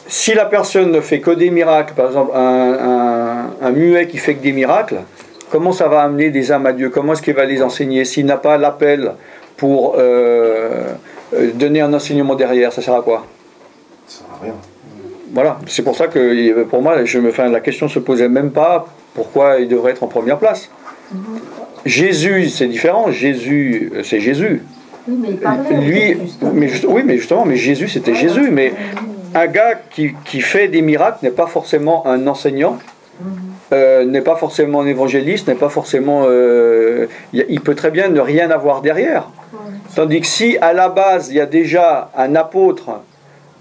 si la personne ne fait que des miracles, par exemple un muet qui fait que des miracles, comment ça va amener des âmes à Dieu? Comment est-ce qu'il va les enseigner s'il n'a pas l'appel pour donner un enseignement derrière, ça sert à quoi? Ça sert à rien. Voilà, c'est pour ça que pour moi, la question ne se posait même pas pourquoi il devrait être en première place. Jésus, c'est différent. Jésus, c'est Jésus. Oui, mais il parlait lui, mais justement, mais Jésus, c'était Jésus. Mais un gars qui fait des miracles n'est pas forcément un enseignant, n'est pas forcément un évangéliste, n'est pas forcément. Il peut très bien ne rien avoir derrière. Tandis que si à la base il y a déjà un apôtre,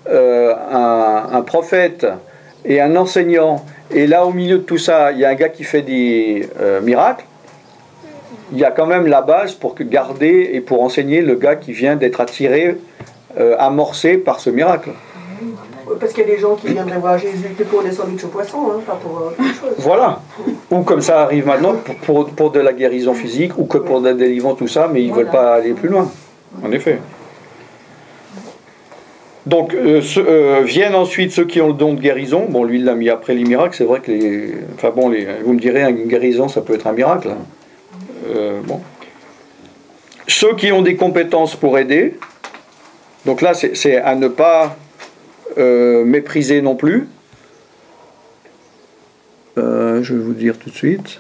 un prophète et un enseignant, et là au milieu de tout ça, il y a un gars qui fait des miracles, il y a quand même la base pour garder et pour enseigner le gars qui vient d'être attiré, amorcé par ce miracle. Parce qu'il y a des gens qui viendraient voir Jésus que pour des sandwichs au poisson, hein, pas pour autre chose. Voilà. Ou comme ça arrive maintenant pour de la guérison physique, ou que pour de la délivrance, tout ça, mais ils ne veulent pas aller plus loin. En effet. Donc, viennent ensuite ceux qui ont le don de guérison. Bon, lui, il l'a mis après les miracles. C'est vrai que vous me direz, une guérison, ça peut être un miracle. Bon. Ceux qui ont des compétences pour aider. Donc là, c'est à ne pas mépriser non plus. Je vais vous dire tout de suite.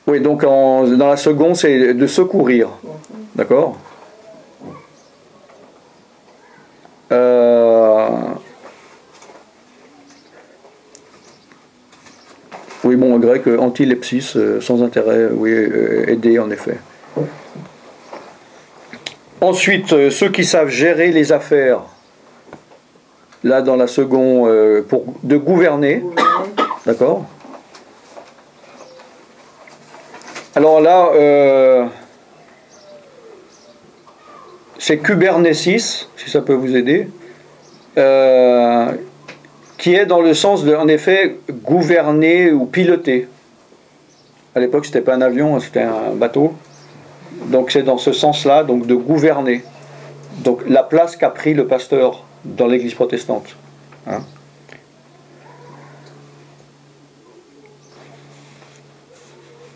Oui, donc dans la seconde, c'est de secourir. D'accord? Oui, bon, en grec, antilepsis, sans intérêt, oui, aider en effet. Ensuite, ceux qui savent gérer les affaires, là dans la seconde, de gouverner, d'accord? Alors là, c'est Kubernetes, si ça peut vous aider, qui est dans le sens de, en effet, gouverner ou piloter. À l'époque, c'était pas un avion, c'était un bateau. Donc c'est dans ce sens-là, donc de gouverner. Donc la place qu'a pris le pasteur dans l'Église protestante. Hein?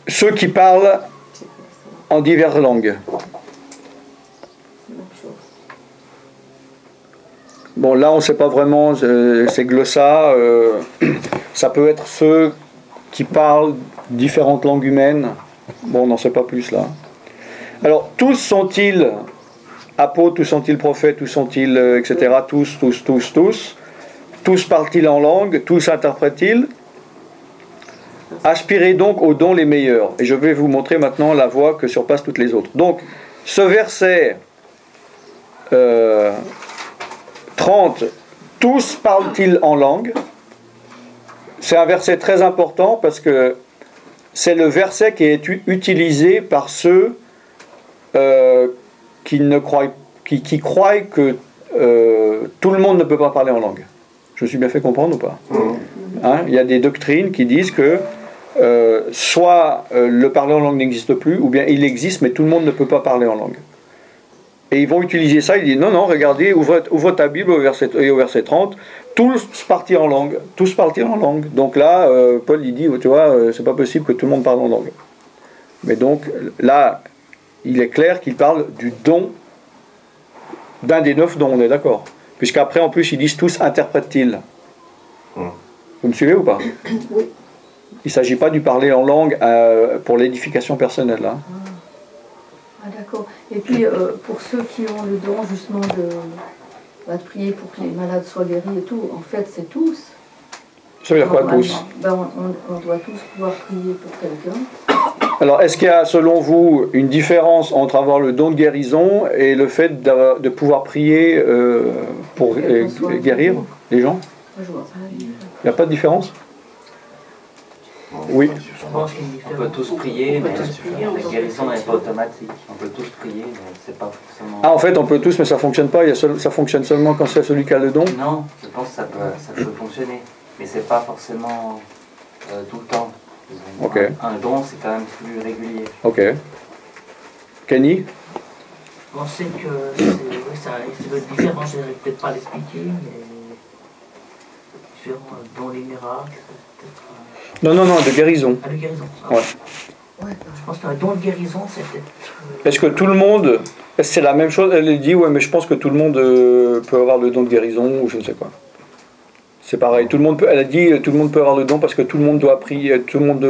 Ceux qui parlent en diverses langues. Bon, là, on ne sait pas vraiment, c'est glossa. Ça peut être ceux qui parlent différentes langues humaines. Bon, on n'en sait pas plus là. Alors, tous sont-ils apôtres, tous sont-ils prophètes, tous sont-ils, etc. Tous. Tous parlent-ils en langue, tous interprètent-ils. Aspirez donc aux dons les meilleurs. Et je vais vous montrer maintenant la voie que surpasse toutes les autres. Donc, ce verset 30, tous parlent-ils en langue. C'est un verset très important parce que c'est le verset qui est utilisé par ceux qui croient que tout le monde ne peut pas parler en langue. Je me suis bien fait comprendre ou pas? Hein? Il y a des doctrines qui disent que soit le parler en langue n'existe plus, ou bien il existe mais tout le monde ne peut pas parler en langue. Et ils vont utiliser ça, ils disent non, regardez, ouvre ta Bible au verset 30, tous partir en langue, tous partir en langue. Donc là, Paul il dit, tu vois, c'est pas possible que tout le monde parle en langue. Mais donc là, il est clair qu'il parle du don, d'un des 9 dons, on est d'accord. Puisqu'après, en plus, ils disent tous interprètent-ils. Vous me suivez ou pas? Oui. Il ne s'agit pas du parler en langue pour l'édification personnelle. Hein. Ah d'accord. Et puis, pour ceux qui ont le don, justement, de prier pour que les malades soient guéris et tout, en fait, c'est tous. Ça veut dire quoi, tous? On doit tous pouvoir prier pour quelqu'un. Alors, est-ce qu'il y a, selon vous, une différence entre avoir le don de guérison et le fait de pouvoir prier pour guérir les gens? Je vois pas. Il n'y a pas de différence? Oui. On peut tous prier, mais la guérison n'est pas automatique. On peut tous prier, mais c'est pas forcément... Ah, en fait, on peut tous, mais ça ne fonctionne pas. Ça fonctionne seulement quand c'est celui qui a le don? Non, je pense que ça peut fonctionner. Mais c'est pas forcément tout le temps. Okay. Un don, c'est quand même plus régulier. Ok. Kenny? On sait que ça doit être différent, je ne vais peut-être pas l'expliquer, mais différent, dans les miracles. Non, de guérison. Ah, de guérison. Ouais. Je pense qu'un don de guérison, c'est peut-être. Est-ce que tout le monde. C'est la même chose? Elle dit, ouais, mais je pense que tout le monde peut avoir le don de guérison, ou je ne sais quoi. C'est pareil. Tout le monde peut, elle a dit, tout le monde peut avoir le don parce que tout le monde doit prier, tout le monde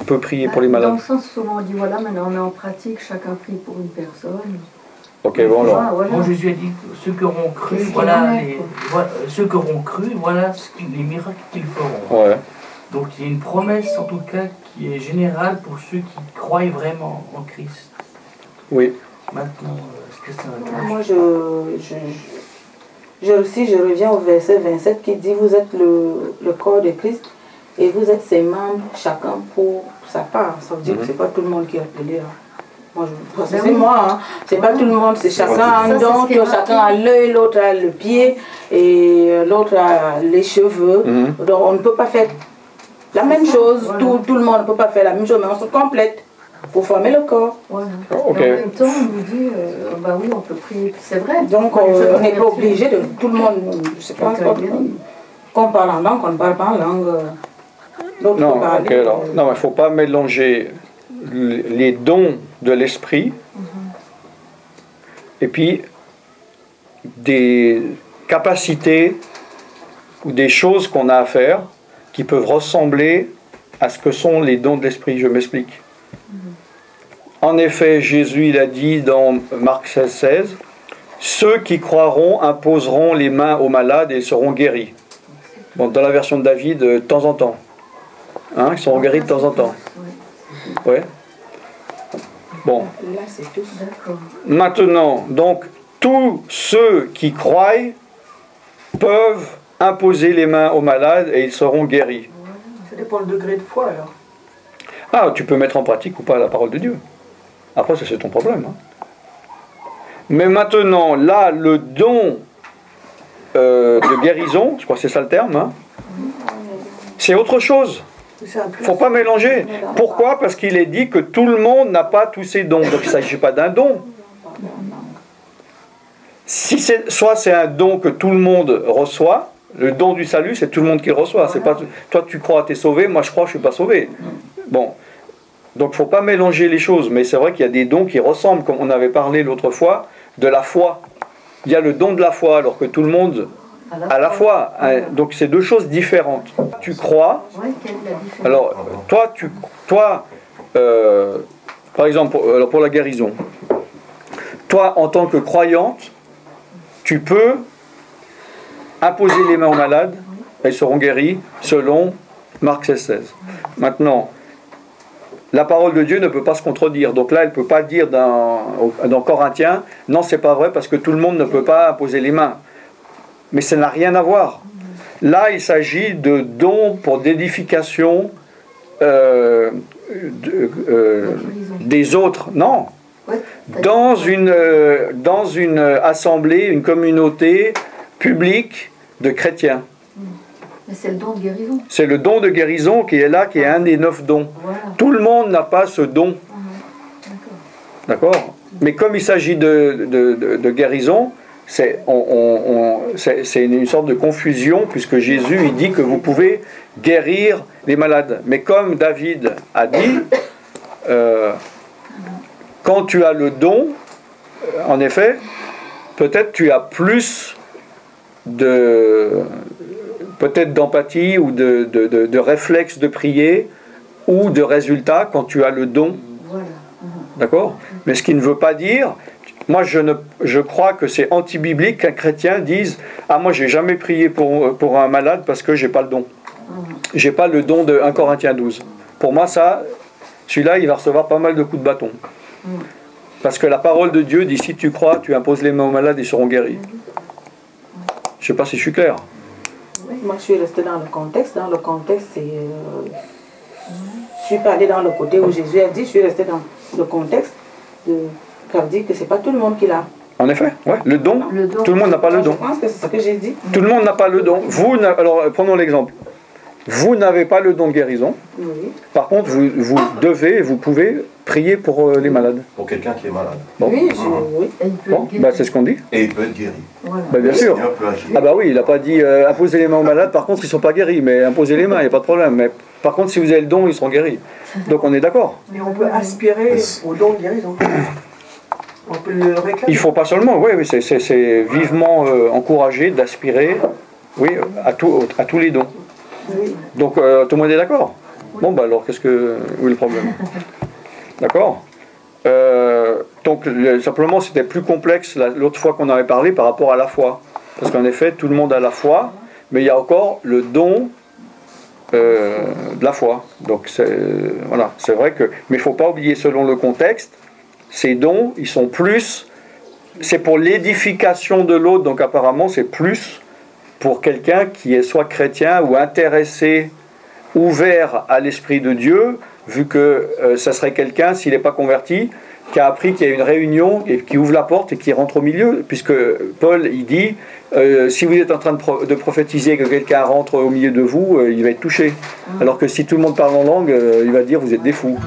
peut prier pour les malades. Dans le sens, souvent on dit, voilà, maintenant on met en pratique, chacun prie pour une personne. Ok, bon alors. Voilà. Bon, Jésus a dit que ceux qui auront cru, ceux qui auront cru, voilà les miracles qu'ils feront. Ouais. Donc il y a une promesse en tout cas qui est générale pour ceux qui croient vraiment en Christ. Oui. Maintenant, est-ce que c'est un... Moi, je reviens au verset 27 qui dit, vous êtes le corps de Christ et vous êtes ses membres, chacun pour sa part. Ça veut dire que ce n'est pas tout le monde qui est appelé. Moi, c'est moi, hein. C'est pas tout le monde, c'est chacun a un don, chacun a l'œil, l'autre a le pied et l'autre a les cheveux. Donc on ne peut pas faire la même chose, tout le monde ne peut pas faire la même chose, mais on se complète pour former le corps. Voilà. En même temps, on nous dit, bah oui, on peut prier, c'est vrai. Donc on n'est pas obligé de tout le monde, je sais pas, qu'on parle en langue, qu'on ne parle pas en langue. Non, ok, alors, non, il ne faut pas mélanger les dons de l'esprit et puis des capacités ou des choses qu'on a à faire qui peuvent ressembler à ce que sont les dons de l'esprit. Je m'explique. En effet, Jésus il a dit dans Marc 16, ceux qui croiront imposeront les mains aux malades et ils seront guéris. Bon, dans la version de David, de temps en temps. Hein, ils seront guéris de temps en temps. Ouais. Bon. Là, c'est tout. Maintenant, donc, tous ceux qui croient peuvent imposer les mains aux malades et ils seront guéris. Ça dépend du degré de foi, alors. Ah, tu peux mettre en pratique ou pas la parole de Dieu. Après, ça, c'est ton problème. Hein. Mais maintenant, là, le don de guérison, je crois que c'est ça le terme, hein, c'est autre chose. Il ne faut pas mélanger. Pourquoi? Parce qu'il est dit que tout le monde n'a pas tous ces dons. Donc il ne s'agit pas d'un don. Si soit c'est un don que tout le monde reçoit, le don du salut, c'est tout le monde qui le reçoit. C'est pas, toi tu crois tu es sauvé, moi je crois que je ne suis pas sauvé. Bon. Donc il ne faut pas mélanger les choses. Mais c'est vrai qu'il y a des dons qui ressemblent, comme on avait parlé l'autre fois, de la foi. Il y a le don de la foi, alors que tout le monde... à la fois, donc c'est deux choses différentes. Tu crois, alors toi, par exemple, pour la guérison, toi en tant que croyante, tu peux imposer les mains aux malades, elles seront guéries selon Marc 16. Maintenant, la parole de Dieu ne peut pas se contredire. Donc là, elle ne peut pas dire dans Corinthiens, non, c'est pas vrai parce que tout le monde ne peut pas imposer les mains. Mais ça n'a rien à voir. Là, il s'agit de dons pour d'édification des autres. Non. Dans une assemblée, une communauté publique de chrétiens. Mais c'est le don de guérison. C'est le don de guérison qui est là, qui est un des 9 dons. Voilà. Tout le monde n'a pas ce don. D'accord. Mais comme il s'agit de guérison, c'est une sorte de confusion, puisque Jésus il dit que vous pouvez guérir les malades. Mais comme David a dit, quand tu as le don, en effet, peut-être tu as plus peut-être d'empathie ou de réflexe de prier ou de résultat quand tu as le don. D'accord? Mais ce qui ne veut pas dire... Moi, je crois que c'est anti-biblique qu'un chrétien dise « Ah, moi, j'ai jamais prié pour un malade parce que j'ai pas le don. J'ai pas le don de 1 Corinthiens 12. » Pour moi, celui-là, il va recevoir pas mal de coups de bâton. Parce que la parole de Dieu dit « Si tu crois, tu imposes les mains aux malades, ils seront guéris. » Je sais pas si je suis clair. Moi, je suis restée dans le contexte. Dans le contexte, c'est... je suis pas allée dans le côté où Jésus a dit, je suis restée dans le contexte de... Ça veut dire que ce n'est pas tout le monde qui l'a. En effet, ouais. Le don, tout le monde n'a pas le don. Je pense que c'est ce que j'ai dit. Tout le monde n'a pas le don. Vous, alors prenons l'exemple. vous n'avez pas le don de guérison. Oui. Par contre, vous devez et vous pouvez prier pour les malades. Pour quelqu'un qui est malade. Bon. Oui, oui. Et il peut Bon, être guéri. bah, c'est ce qu'on dit. Et il peut être guéri. Voilà. Bah, bien sûr. Dieu peut agir. Ah bah oui, il n'a pas dit imposez les mains aux malades, par contre ils ne sont pas guéris, mais imposez les mains, il n'y a pas de problème. Mais par contre, si vous avez le don, ils seront guéris. Donc on est d'accord. Mais on peut aspirer au don de guérison. On peut le réclamer. Il ne faut pas seulement, oui, c'est vivement encouragé d'aspirer à tous les dons. Oui. Donc tout le monde est d'accord. Bon, bah alors, où est le problème? D'accord. Donc simplement, c'était plus complexe l'autre fois qu'on avait parlé par rapport à la foi. Parce qu'en effet, tout le monde a la foi, mais il y a encore le don de la foi. Donc voilà, c'est vrai que... Mais il ne faut pas oublier, selon le contexte, ces dons, ils sont plus... C'est pour l'édification de l'autre, donc apparemment, c'est plus pour quelqu'un qui est soit chrétien ou intéressé, ouvert à l'Esprit de Dieu, vu que ça serait quelqu'un, s'il n'est pas converti, qui a appris qu'il y a une réunion et qui ouvre la porte et qui rentre au milieu, puisque Paul, il dit, si vous êtes en train de prophétiser que quelqu'un rentre au milieu de vous, il va être touché. Alors que si tout le monde parle en langue, il va dire, vous êtes des fous.